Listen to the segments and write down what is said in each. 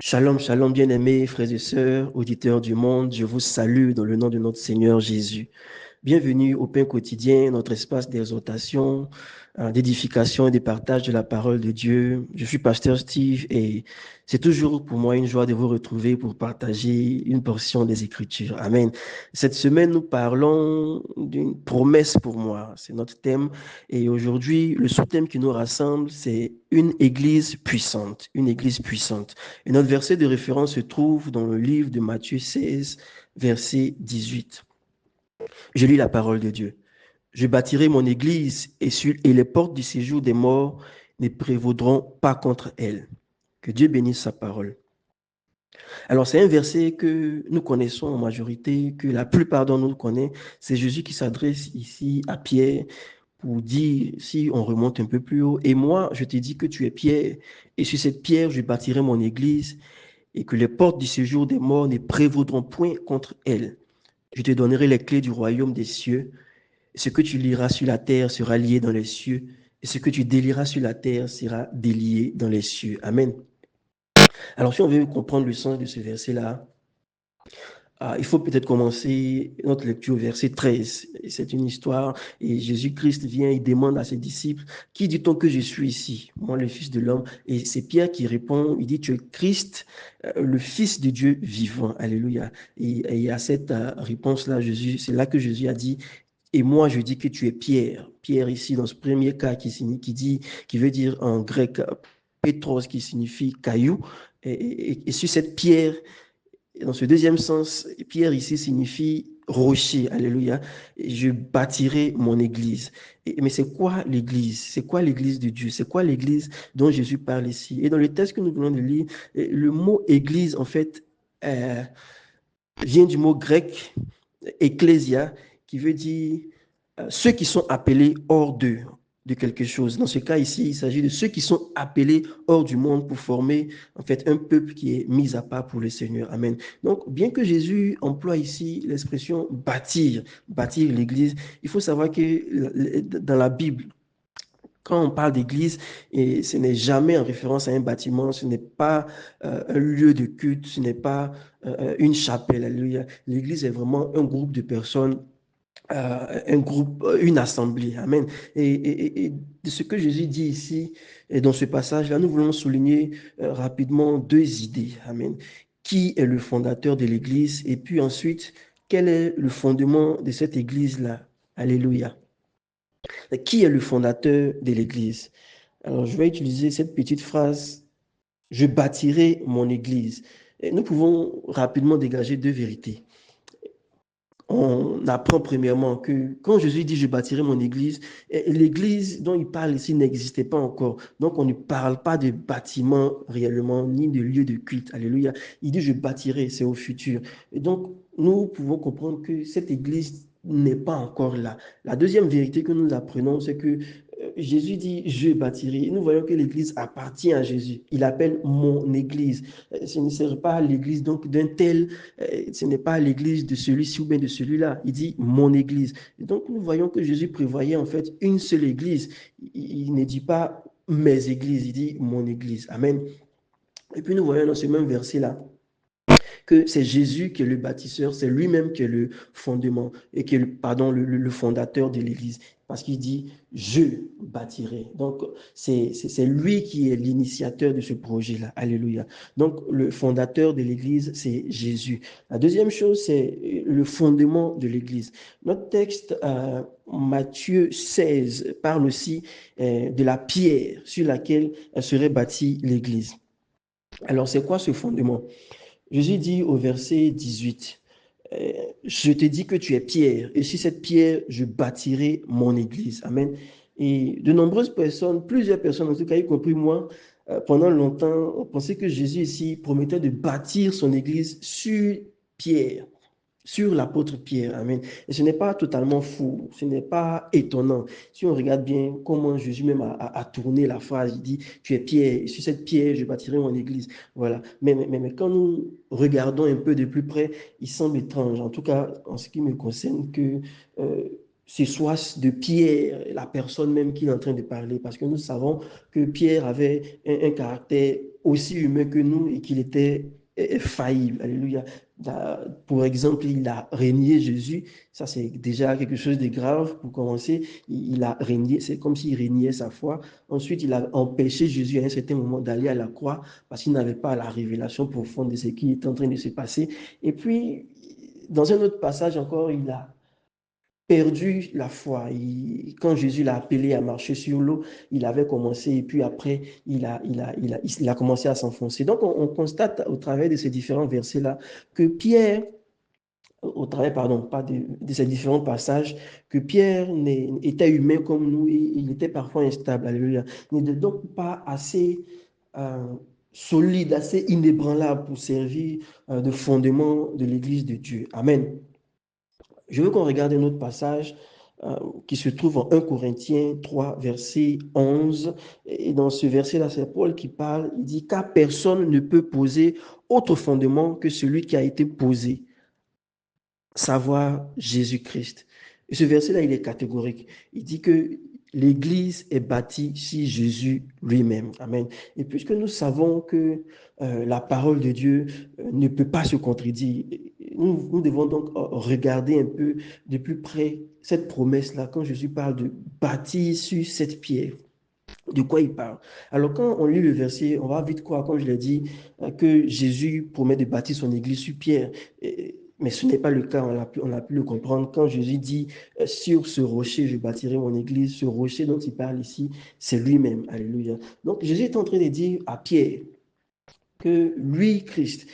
Shalom, shalom, bien-aimés, frères et sœurs, auditeurs du monde, je vous salue dans le nom de notre Seigneur Jésus. Bienvenue au Pain quotidien, notre espace d'exhortation, d'édification et de partage de la parole de Dieu. Je suis pasteur Steve et c'est toujours pour moi une joie de vous retrouver pour partager une portion des Écritures. Amen. Cette semaine, nous parlons d'une promesse pour moi. C'est notre thème. Et aujourd'hui, le sous-thème qui nous rassemble, c'est une église puissante. Une église puissante. Et notre verset de référence se trouve dans le livre de Matthieu 16, verset 18. Je lis la parole de Dieu. Je bâtirai mon église et les portes du séjour des morts ne prévaudront pas contre elle. Que Dieu bénisse sa parole. Alors, c'est un verset que nous connaissons en majorité, que la plupart d'entre nous connaissent. C'est Jésus qui s'adresse ici à Pierre pour dire, si on remonte un peu plus haut, et moi, je te dis que tu es Pierre, et sur cette pierre, je bâtirai mon église, et que les portes du séjour des morts ne prévaudront point contre elle. Je te donnerai les clés du royaume des cieux. Ce que tu liras sur la terre sera lié dans les cieux, et ce que tu délieras sur la terre sera délié dans les cieux. Amen. Alors, si on veut comprendre le sens de ce verset-là, il faut peut-être commencer notre lecture au verset 13. C'est une histoire, et Jésus-Christ vient, il demande à ses disciples, qui dit-on que je suis ici? Moi, le Fils de l'homme. Et c'est Pierre qui répond, il dit, tu es Christ, le Fils de Dieu vivant. Alléluia. Et à cette réponse-là, Jésus, c'est là que Jésus a dit, et moi, je dis que tu es Pierre. Pierre, ici, dans ce premier cas, qui veut dire en grec Pétros, qui signifie caillou. Et sur cette pierre, dans ce deuxième sens, pierre ici signifie rocher. Alléluia. Et je bâtirai mon église. Mais c'est quoi l'église? C'est quoi l'église de Dieu? C'est quoi l'église dont Jésus parle ici? Et dans le texte que nous venons de lire, le mot église, en fait, euh, vient du mot grec ecclésia, qui veut dire ceux qui sont appelés hors d'eux, de quelque chose. Dans ce cas ici, il s'agit de ceux qui sont appelés hors du monde pour former en fait un peuple qui est mis à part pour le Seigneur. Amen. Donc, bien que Jésus emploie ici l'expression bâtir, bâtir l'église, il faut savoir que dans la Bible, quand on parle d'église, et ce n'est jamais en référence à un bâtiment, ce n'est pas un lieu de culte, ce n'est pas une chapelle. Alléluia. L'église est vraiment un groupe de personnes, une assemblée. Amen. Et de ce que Jésus dit ici, et dans ce passage-là, nous voulons souligner rapidement deux idées. Amen. Qui est le fondateur de l'église? Et puis ensuite, quel est le fondement de cette église-là? Alléluia. Qui est le fondateur de l'église? Alors, je vais utiliser cette petite phrase, je bâtirai mon église. Et nous pouvons rapidement dégager deux vérités. On apprend premièrement que quand Jésus dit je bâtirai mon église, l'église dont il parle ici n'existait pas encore. Donc on ne parle pas de bâtiment réellement, ni de lieu de culte. Alléluia. Il dit je bâtirai, c'est au futur. Et donc nous pouvons comprendre que cette église n'est pas encore là. La deuxième vérité que nous apprenons, c'est que Jésus dit je bâtirai. Et nous voyons que l'église appartient à Jésus. Il appelle mon église. Ce ne serait pas l'église donc d'un tel, ce n'est pas l'église de celui-ci ou bien de celui-là. Il dit mon église. Et donc nous voyons que Jésus prévoyait en fait une seule église. Il ne dit pas mes églises, il dit mon église. Amen. Et puis nous voyons dans ce même verset-là que c'est Jésus qui est le bâtisseur, c'est lui-même qui est le fondement et qui est le fondateur de l'Église. Parce qu'il dit, je bâtirai. Donc, c'est lui qui est l'initiateur de ce projet-là. Alléluia. Donc, le fondateur de l'Église, c'est Jésus. La deuxième chose, c'est le fondement de l'Église. Notre texte, Matthieu 16, parle aussi de la pierre sur laquelle serait bâtie l'Église. Alors, c'est quoi ce fondement? Jésus dit au verset 18, je te dis que tu es Pierre, et sur cette pierre, je bâtirai mon église. Amen. Et de nombreuses personnes, plusieurs personnes, en tout cas, y compris moi, pendant longtemps, on pensait que Jésus ici promettait de bâtir son église sur Pierre, sur l'apôtre Pierre. Amen. Et ce n'est pas totalement fou, ce n'est pas étonnant. Si on regarde bien comment Jésus même a tourné la phrase, il dit, tu es Pierre, et sur cette pierre, je bâtirai mon église. Voilà. Mais quand nous regardons un peu de plus près, il semble étrange, en tout cas en ce qui me concerne, que ce soit de Pierre, la personne même qui est en train de parler, parce que nous savons que Pierre avait un caractère aussi humain que nous et qu'il était faillible. Alléluia. Pour exemple, il a régné Jésus. Ça, c'est déjà quelque chose de grave. Pour commencer, il a régné, c'est comme s'il régnait sa foi. Ensuite, il a empêché Jésus à un certain moment d'aller à la croix parce qu'il n'avait pas la révélation profonde de ce qui est en train de se passer. Et puis, dans un autre passage encore, il a perdu la foi. Quand Jésus l'a appelé à marcher sur l'eau, il avait commencé et puis après, il a commencé à s'enfoncer. Donc, on constate au travers de ces différents versets-là que Pierre, au travers, pardon, pas de ces différents passages, que Pierre était humain comme nous et il était parfois instable. Alléluia. Il n'était donc pas assez euh, solide, assez inébranlable pour servir de fondement de l'Église de Dieu. Amen. Je veux qu'on regarde un autre passage qui se trouve en 1 Corinthiens 3, verset 11. Et dans ce verset-là, c'est Paul qui parle. Il dit, car personne ne peut poser autre fondement que celui qui a été posé, savoir Jésus-Christ. Et ce verset-là, il est catégorique. Il dit que l'Église est bâtie sur Jésus lui-même. Amen. Et puisque nous savons que la parole de Dieu ne peut pas se contredire, nous devons donc regarder un peu de plus près cette promesse-là, quand Jésus parle de bâtir sur cette pierre. De quoi il parle? Alors, quand on lit le verset, on va vite croire, comme je l'ai dit, que Jésus promet de bâtir son église sur pierre. Mais ce n'est pas le cas, on a pu le comprendre. Quand Jésus dit, sur ce rocher, je bâtirai mon église, ce rocher dont il parle ici, c'est lui-même. Alléluia. Donc, Jésus est en train de dire à Pierre que lui, Christ,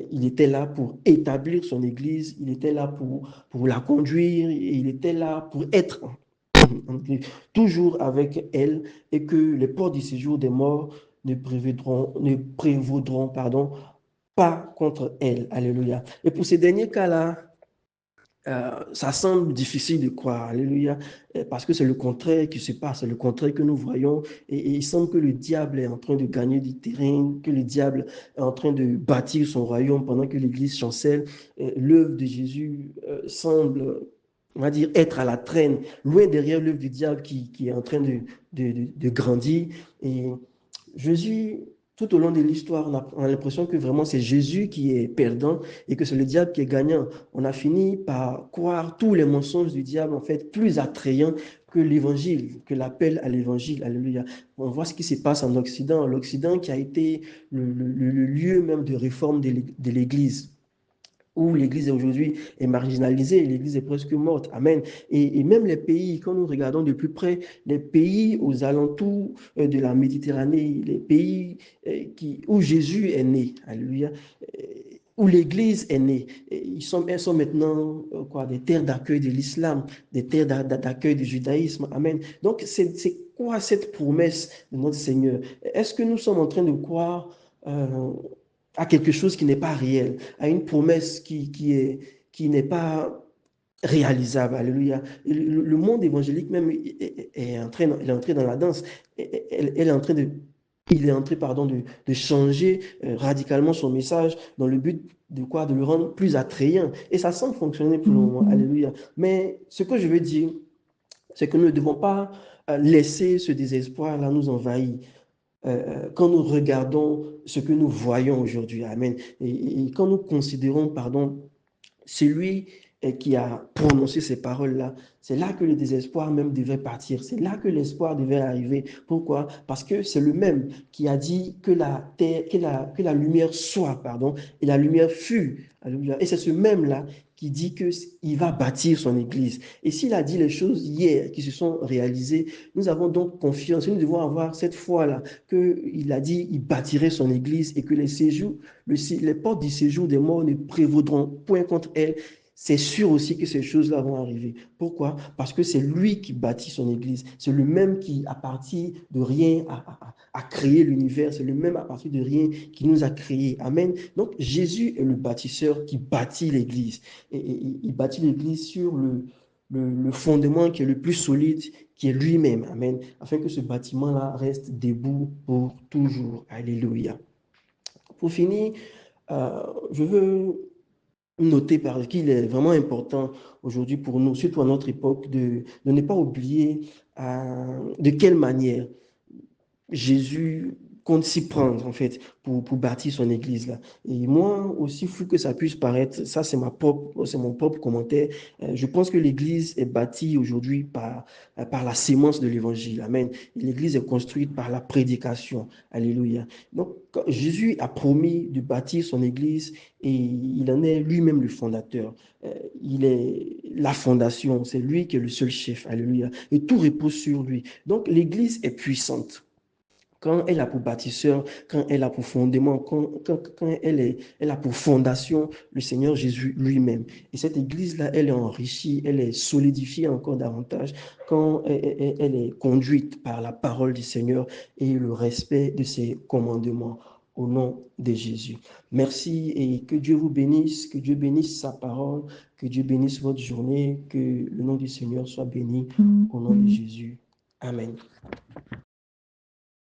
il était là pour établir son église, il était là pour la conduire, et il était là pour être toujours avec elle et que les portes du séjour des morts ne prévaudront pas contre elle. Alléluia. Et pour ces derniers cas-là, ça semble difficile de croire, alléluia, parce que c'est le contraire qui se passe, c'est le contraire que nous voyons, et il semble que le diable est en train de gagner du terrain, que le diable est en train de bâtir son royaume pendant que l'Église chancelle. L'œuvre de Jésus semble, on va dire, être à la traîne, loin derrière l'œuvre du diable qui est en train de grandir. Et Jésus, tout au long de l'histoire, on a l'impression que vraiment c'est Jésus qui est perdant et que c'est le diable qui est gagnant. On a fini par croire tous les mensonges du diable, en fait, plus attrayants que l'évangile, que l'appel à l'évangile. Alléluia. On voit ce qui se passe en Occident. L'Occident qui a été le lieu même de réforme de l'Église, où l'Église aujourd'hui est marginalisée, l'Église est presque morte. Amen. Et même les pays, quand nous regardons de plus près, les pays aux alentours de la Méditerranée, les pays où Jésus est né, alléluia, où l'Église est née, elles sont maintenant des terres d'accueil de l'islam, des terres d'accueil du judaïsme. Amen. Donc, c'est quoi cette promesse de notre Seigneur? Est-ce que nous sommes en train de croire à quelque chose qui n'est pas réel, à une promesse qui n'est pas réalisable? Alléluia. Le monde évangélique même il est entré dans la danse. Elle est en train de, il est en train, pardon, de changer radicalement son message dans le but de quoi? De le rendre plus attrayant. Et ça semble fonctionner pour le moment. Alléluia. Mais ce que je veux dire, c'est que nous ne devons pas laisser ce désespoir-là nous envahir quand nous regardons ce que nous voyons aujourd'hui. Amen. Et quand nous considérons, pardon, celui qui a prononcé ces paroles-là, c'est là que le désespoir même devait partir. C'est là que l'espoir devait arriver. Pourquoi? Parce que c'est le même qui a dit que la terre, que la lumière soit, pardon, et la lumière fut. Alléluia. Et c'est ce même-là qui dit qu'il va bâtir son église. Et s'il a dit les choses hier qui se sont réalisées, nous avons donc confiance. Nous devons avoir cette foi-là qu'il a dit qu'il bâtirait son église et que les portes du séjour des morts ne prévaudront point contre elle. C'est sûr aussi que ces choses-là vont arriver. Pourquoi? Parce que c'est lui qui bâtit son église. C'est le même qui, à partir de rien, a créé l'univers. C'est le même à partir de rien qui nous a créés. Amen. Donc, Jésus est le bâtisseur qui bâtit l'église. Et il bâtit l'église sur le fondement qui est le plus solide, qui est lui-même. Amen. Afin que ce bâtiment-là reste debout pour toujours. Alléluia. Pour finir, je veux noter qu'il est vraiment important aujourd'hui pour nous, surtout à notre époque, de ne pas oublier de quelle manière Jésus compte s'y prendre, en fait, pour bâtir son église là. Et moi, aussi fou que ça puisse paraître, ça c'est mon propre commentaire. Je pense que l'église est bâtie aujourd'hui par la sémence de l'évangile. Amen. L'église est construite par la prédication. Alléluia. Donc, Jésus a promis de bâtir son église et il en est lui-même le fondateur. Il est la fondation. C'est lui qui est le seul chef. Alléluia. Et tout repose sur lui. Donc, l'église est puissante quand elle a pour bâtisseur, quand elle a pour fondement, quand elle a pour fondation le Seigneur Jésus lui-même. Et cette église-là, elle est enrichie, elle est solidifiée encore davantage quand elle est conduite par la parole du Seigneur et le respect de ses commandements. Au nom de Jésus. Merci et que Dieu vous bénisse, que Dieu bénisse sa parole, que Dieu bénisse votre journée, que le nom du Seigneur soit béni au nom de Jésus. Amen.